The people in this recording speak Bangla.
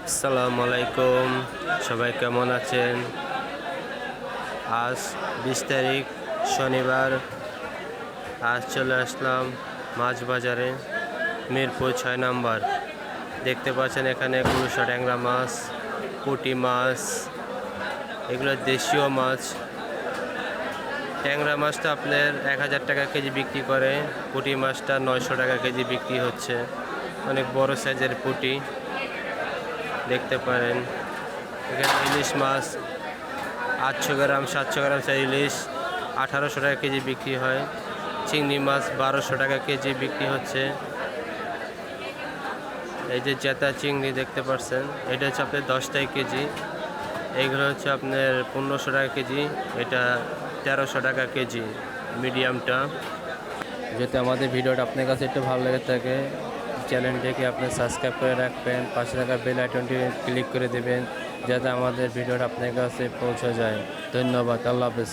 আসসালামু আলাইকুম, সবাই কেমন আছেন? আজ 20 তারিখ শনিবার। আজ চলে আসলাম মাছ বাজারে, মিরপুর 6 নম্বর। দেখতে পাচ্ছেন এখানে কুলশা ট্যাংরা মাছ, পুঁটি মাছ, এগুলো দেশীয় মাছ। ট্যাংরা মাছটা আপনার 1000 টাকা কেজি বিক্রি করে, পুঁটি মাছটা 900 টাকা কেজি বিক্রি হচ্ছে। অনেক বড় সাইজের পুঁটি দেখতে পারেন। এখানে ইলিশ মাছ 800 গ্রাম 700 গ্রাম সাইজ ইলিশ 1800 টাকা কেজি বিক্রি হয়। চিংড়ি মাছ 1200 টাকা কেজি বিক্রি হচ্ছে। এই যে জেতা চিংড়ি দেখতে পাচ্ছেন, এটা হচ্ছে আপনার 10 টাকা কেজি। এইগুলো হচ্ছে আপনার 1500 টাকা কেজি, এটা 1300 টাকা কেজি মিডিয়ামটা। যাতে আমাদের ভিডিওটা আপনার কাছে একটু ভালো লেগে থাকে, চ্যানেলটিকে আপনি সাবস্ক্রাইব করে রাখবেন, পাশে থাকা বেল আইকনটি ক্লিক করে দেবেন যাতে আমাদের ভিডিওটা আপনার কাছে পৌঁছে যায়। ধন্যবাদ, আল্লাহ হাফেজ।